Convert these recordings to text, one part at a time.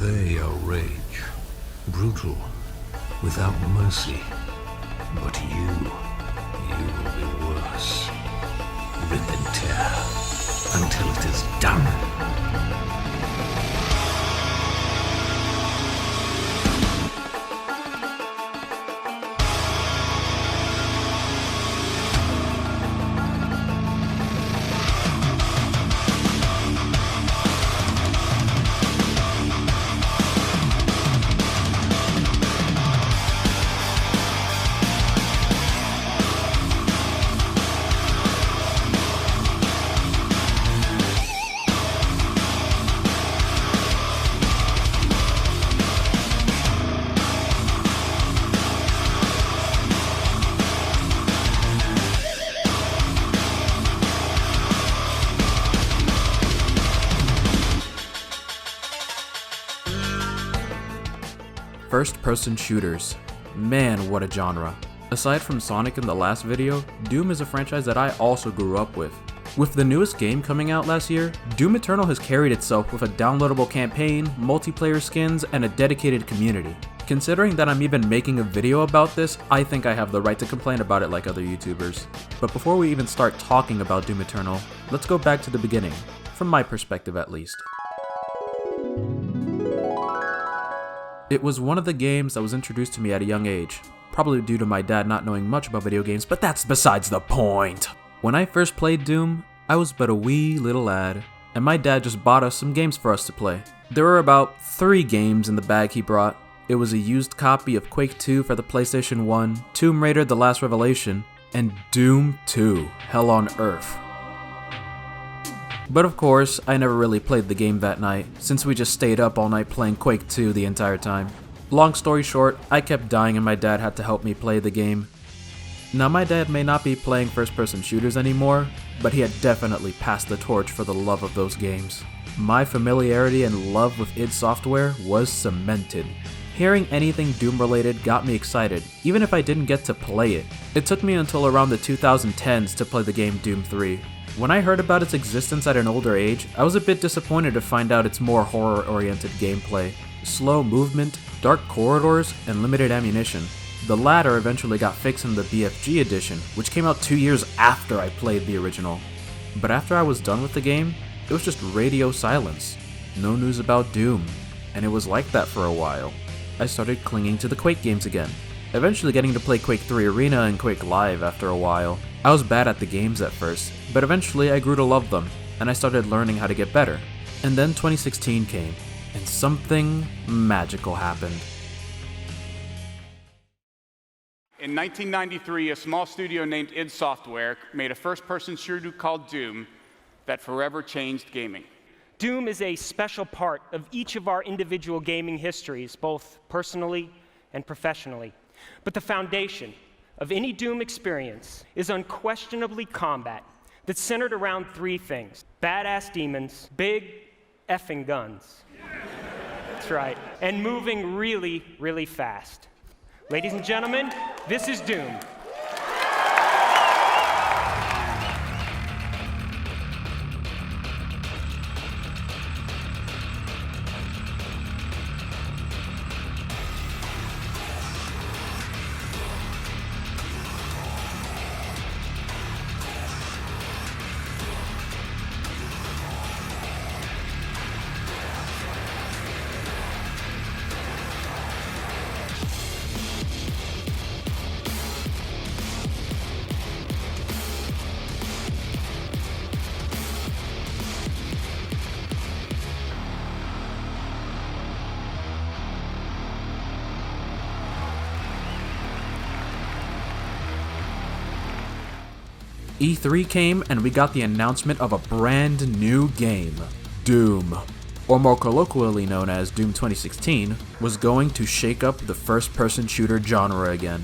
They are rage, brutal, without mercy. But you will be worse. Rip and tear until it is done. First-person shooters. Man, what a genre. Aside from Sonic in the last video, Doom is a franchise that I also grew up with. With the newest game coming out last year, Doom Eternal has carried itself with a downloadable campaign, multiplayer skins, and a dedicated community. Considering that I'm even making a video about this, I think I have the right to complain about it like other YouTubers. But before we even start talking about Doom Eternal, let's go back to the beginning, from my perspective at least. It was one of the games that was introduced to me at a young age, probably due to my dad not knowing much about video games, but that's besides the point. When I first played Doom, I was but a wee little lad, and my dad just bought us some games for us to play. There were about 3 games in the bag he brought. It was a used copy of Quake 2 for the PlayStation 1, Tomb Raider: The Last Revelation, and Doom 2: Hell on Earth. But of course, I never really played the game that night, since we just stayed up all night playing Quake 2 the entire time. Long story short, I kept dying and my dad had to help me play the game. Now my dad may not be playing first-person shooters anymore, but he had definitely passed the torch for the love of those games. My familiarity and love with id Software was cemented. Hearing anything Doom related got me excited, even if I didn't get to play it. It took me until around the 2010s to play the game Doom 3. When I heard about its existence at an older age, I was a bit disappointed to find out its more horror-oriented gameplay. Slow movement, dark corridors, and limited ammunition. The latter eventually got fixed in the BFG edition, which came out 2 years after I played the original. But after I was done with the game, it was just radio silence. No news about Doom, and it was like that for a while. I started clinging to the Quake games again, eventually getting to play Quake 3 Arena and Quake Live after a while. I was bad at the games at first, but eventually I grew to love them, and I started learning how to get better. And then 2016 came, and something magical happened. In 1993, a small studio named id Software made a first-person shooter called Doom that forever changed gaming. Doom is a special part of each of our individual gaming histories, both personally and professionally. But the foundation of any Doom experience is unquestionably combat that's centered around 3 things: badass demons, big effing guns. That's right. And moving really, really fast. Ladies and gentlemen, this is Doom. E3 came and we got the announcement of a brand new game. Doom, or more colloquially known as Doom 2016, was going to shake up the first-person shooter genre again.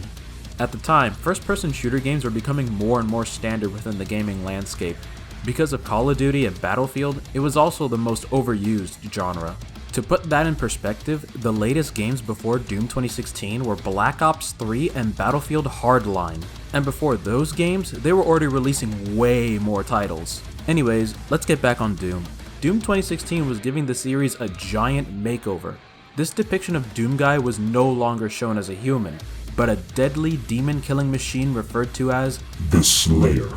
At the time, first-person shooter games were becoming more and more standard within the gaming landscape. Because of Call of Duty and Battlefield, it was also the most overused genre. To put that in perspective, the latest games before Doom 2016 were Black Ops 3 and Battlefield Hardline. And before those games, they were already releasing way more titles. Anyways, let's get back on Doom. Doom 2016 was giving the series a giant makeover. This depiction of Doom Guy was no longer shown as a human, but a deadly demon-killing machine referred to as the Slayer.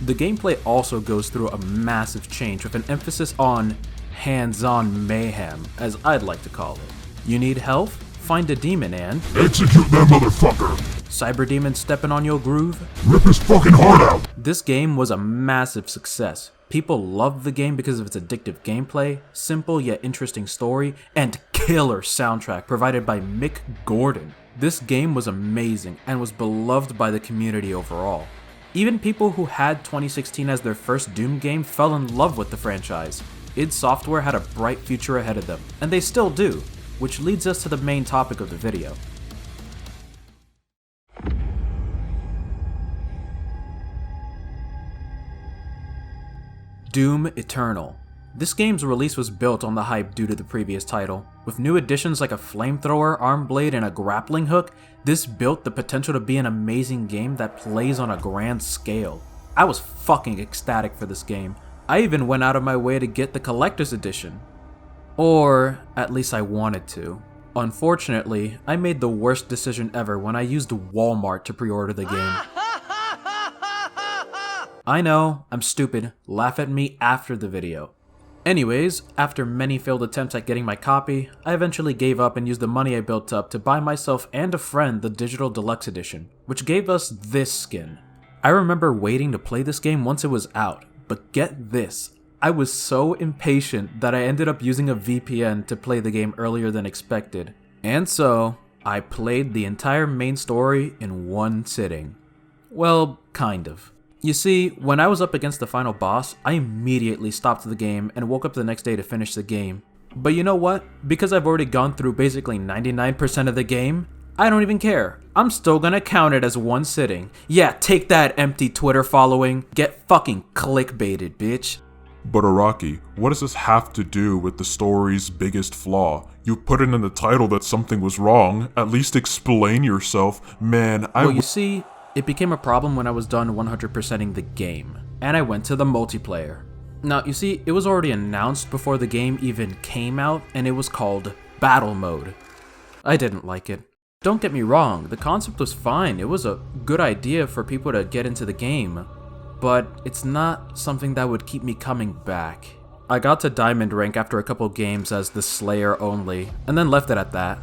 The gameplay also goes through a massive change with an emphasis on hands-on mayhem, as I'd like to call it. You need health? Find a demon and execute that motherfucker! Cyber demon stepping on your groove? Rip his fucking heart out! This game was a massive success. People loved the game because of its addictive gameplay, simple yet interesting story, and killer soundtrack provided by Mick Gordon. This game was amazing and was beloved by the community overall. Even people who had 2016 as their first Doom game fell in love with the franchise. id Software had a bright future ahead of them, and they still do, which leads us to the main topic of the video. Doom Eternal. This game's release was built on the hype due to the previous title. With new additions like a flamethrower, arm blade, and a grappling hook, this built the potential to be an amazing game that plays on a grand scale. I was fucking ecstatic for this game. I even went out of my way to get the collector's edition. Or, at least I wanted to. Unfortunately, I made the worst decision ever when I used Walmart to pre-order the game. I know, I'm stupid, laugh at me after the video. Anyways, after many failed attempts at getting my copy, I eventually gave up and used the money I built up to buy myself and a friend the digital deluxe edition, which gave us this skin. I remember waiting to play this game once it was out, but get this, I was so impatient that I ended up using a VPN to play the game earlier than expected. And so, I played the entire main story in one sitting. Well, kind of. You see, when I was up against the final boss, I immediately stopped the game and woke up the next day to finish the game. But you know what? Because I've already gone through basically 99% of the game, I don't even care. I'm still gonna count it as one sitting. Yeah, take that, empty Twitter following. Get fucking clickbaited, bitch. But Araki, what does this have to do with the story's biggest flaw? You put it in the title that something was wrong. At least explain yourself. Man, Well, you see, it became a problem when I was done 100%ing the game, and I went to the multiplayer. Now, you see, it was already announced before the game even came out, and it was called Battle Mode. I didn't like it. Don't get me wrong, the concept was fine, it was a good idea for people to get into the game, but it's not something that would keep me coming back. I got to Diamond rank after a couple games as the Slayer only, and then left it at that.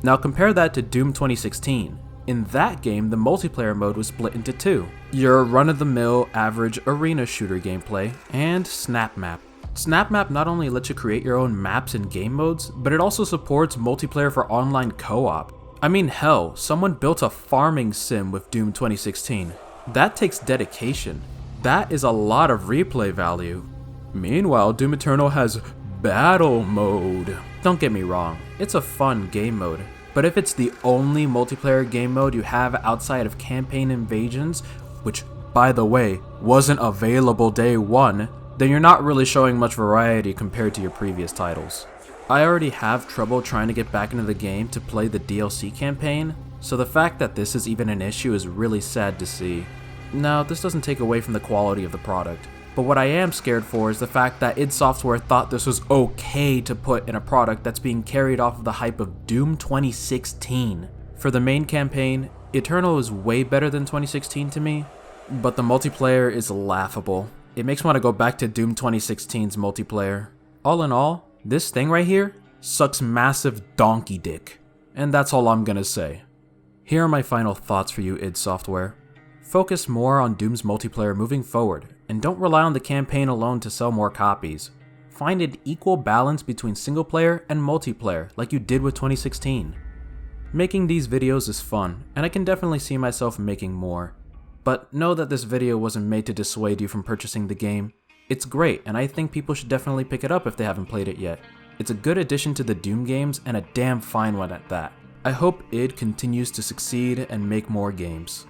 Now compare that to Doom 2016. In that game, the multiplayer mode was split into two. Your run-of-the-mill average arena shooter gameplay, and Snap Map. Snap Map not only lets you create your own maps and game modes, but it also supports multiplayer for online co-op. I mean, hell, someone built a farming sim with Doom 2016. That takes dedication. That is a lot of replay value. Meanwhile, Doom Eternal has Battle Mode. Don't get me wrong, it's a fun game mode. But if it's the only multiplayer game mode you have outside of campaign invasions, which, by the way, wasn't available day one, then you're not really showing much variety compared to your previous titles. I already have trouble trying to get back into the game to play the DLC campaign, so the fact that this is even an issue is really sad to see. Now, this doesn't take away from the quality of the product, but what I am scared for is the fact that id Software thought this was okay to put in a product that's being carried off of the hype of Doom 2016. For the main campaign, Eternal is way better than 2016 to me, but the multiplayer is laughable. It makes me want to go back to Doom 2016's multiplayer. All in all, this thing right here sucks massive donkey dick, and that's all I'm gonna say. Here are my final thoughts for you, id Software. Focus more on Doom's multiplayer moving forward, and don't rely on the campaign alone to sell more copies. Find an equal balance between single player and multiplayer like you did with 2016. Making these videos is fun, and I can definitely see myself making more. But know that this video wasn't made to dissuade you from purchasing the game. It's great, and I think people should definitely pick it up if they haven't played it yet. It's a good addition to the Doom games, and a damn fine one at that. I hope id continues to succeed and make more games.